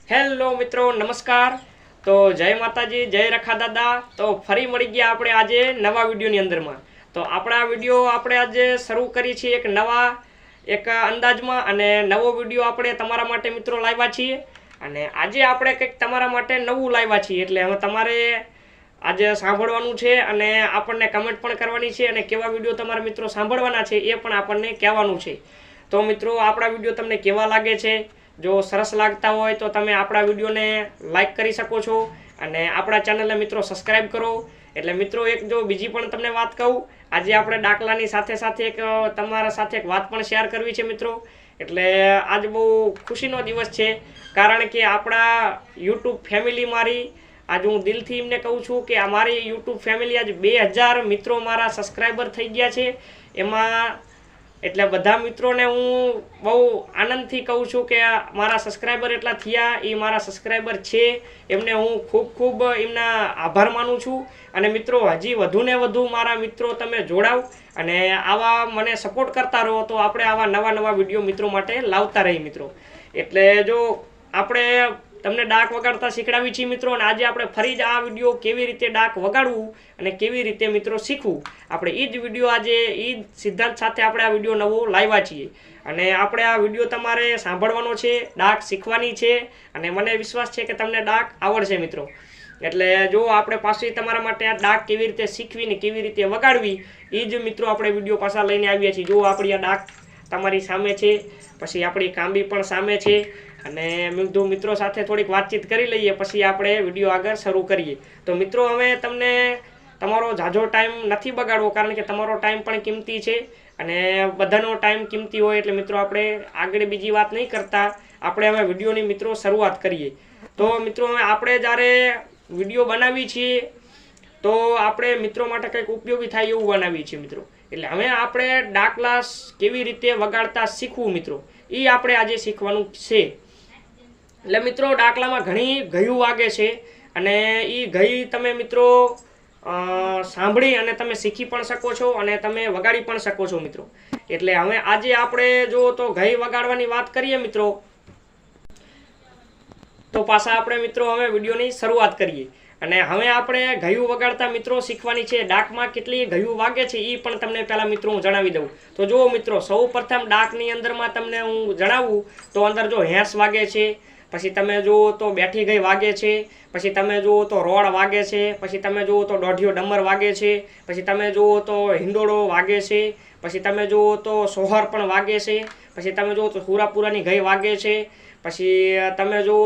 Hello મિત્રો, નમસ્કાર। તો જય માતાજી, જય રખા દાદા। તો ફરી મળી ગયા આપણે આજે નવા વિડીયોની અંદરમાં। તો આપણા વિડીયો આપણે આજે શરૂ કરી છે એક નવા એક અંદાજમાં, અને નવો વિડીયો આપણે તમારા માટે મિત્રો લાવ્યા છીએ। અને આજે આપણે કંઈક તમારા માટે નવું લાવ્યા છીએ, એટલે હવે તમારે આજે સાંભળવાનું છે અને આપણને કમેન્ટ પણ કરવાની છે, અને કેવા વિડીયો તમારા મિત્રો સાંભળવાના છે એ પણ આપણને કહેવાનું છે। તો મિત્રો, આપણા વિડીયો તમને કેવા લાગે છે? જો સરસ લાગતા હોય તો તમે આપણા વિડીયોને લાઈક કરી શકો છો, અને આપણા ચેનલને મિત્રો સબસ્ક્રાઈબ કરો। એટલે મિત્રો, એક જો બીજી પણ તમને વાત કહું, આજે આપણે દાખલાની સાથે સાથે એક તમારા સાથે એક વાત પણ શેર કરવી છે મિત્રો। એટલે આજ બહુ ખુશીનો દિવસ છે, કારણ કે આપણા યુટ્યુબ ફેમિલી મારી આજ હું દિલથી એમને કહું છું કે અમારી યુટ્યુબ ફેમિલી આજ 2000 મિત્રો મારા સબસ્ક્રાઈબર થઈ ગયા છે। એમાં એટલે બધા મિત્રોને હું બહુ આનંદથી કહું છું કે મારા સબસ્ક્રાઈબર એટલા થયા, એ મારા સબસ્ક્રાઈબર છે, એમને હું ખૂબ ખૂબ એમના આભાર માનું છું। અને મિત્રો, હજી વધુને વધુ મારા મિત્રો તમે જોડાવ અને આવા મને સપોર્ટ કરતા રહો, તો આપણે આવા નવા નવા વિડીયો મિત્રો માટે લાવતા રહીએ મિત્રો। એટલે જો આપણે તમને ડાક વગાડતા શીખડાવી છીએ મિત્રો, અને આજે આપણે ફરી જ આ વિડીયો કેવી રીતે ડાક વગાડવું અને કેવી રીતે મિત્રો શીખવું, આપણે એ જ વિડીયો આજે એ જ સિદ્ધાંત સાથે આપણે આ વિડીયો નવો લાવ્યા છીએ। અને આપણે આ વિડીયો તમારે સાંભળવાનો છે, ડાક શીખવાની છે, અને મને વિશ્વાસ છે કે તમને ડાક આવડશે મિત્રો। એટલે જો આપણે પાછી તમારા માટે આ ડાક કેવી રીતે શીખવી ને કેવી રીતે વગાડવી, એ જ મિત્રો આપણે વિડીયો પાછા લઈને આવ્યા છીએ। જો આપણી આ ડાક તમારી સામે છે, પછી આપણી કાંબી પણ સામે છે, અને મેં કીધું મિત્રો સાથે થોડીક વાતચીત કરી લઈએ, પછી આપણે વિડીયો આગળ શરૂ કરીએ। તો મિત્રો, હવે તમને તમારો ઝાઝો ટાઈમ નથી બગાડવો, કારણ કે તમારો ટાઈમ પણ કિંમતી છે, અને બધાનો ટાઈમ કિંમતી હોય, એટલે મિત્રો આપણે આગળ બીજી વાત નહીં કરતા, આપણે હવે વિડીયોની મિત્રો શરૂઆત કરીએ। તો મિત્રો, હવે આપણે જ્યારે વિડીયો બનાવીએ છીએ તો આપણે મિત્રો માટે કંઈક ઉપયોગી થાય એવું બનાવીએ છીએ મિત્રો। એટલે હવે આપણે ડાકલા કેવી રીતે વગાડતા શીખવું મિત્રો, એ આપણે આજે શીખવાનું છે। એટલે મિત્રો, ડાકલામાં ઘણી ગયું વાગે છે, અને એ ગઈ તમે મિત્રો સાંભળી અને તમે શીખી પણ શકો છો, અને તમે વગાડી પણ શકો છો મિત્રો। એટલે હવે આજે આપણે જો તો ગઈ વગાડવાની વાત કરીએ મિત્રો, તો પાછા આપણે મિત્રો હવે વિડીયોની શરૂઆત કરીએ। અને હવે આપણે ગયું વગાડતા મિત્રો શીખવાની છે। ડાકમાં કેટલી ગયું વાગે છે એ પણ તમને પહેલા મિત્રો હું જણાવી દઉં। તો જુઓ મિત્રો, સૌ પ્રથમ ડાકની અંદરમાં તમને હું જણાવું તો અંદર જો હેંસ વાગે છે, પછી તમે જુઓ તો બેઠી ગઈ વાગે છે, પછી તમે જુઓ તો રોડ વાગે છે, પછી તમે જુઓ તો દોઢિયો ડમર વાગે છે, પછી તમે જુઓ તો હિંડોળો વાગે છે, પછી તમે જુઓ તો સોહર પણ વાગે છે, પછી તમે જુઓ તો હુરાપુરાની ગઈ વાગે છે, પછી તમે જુઓ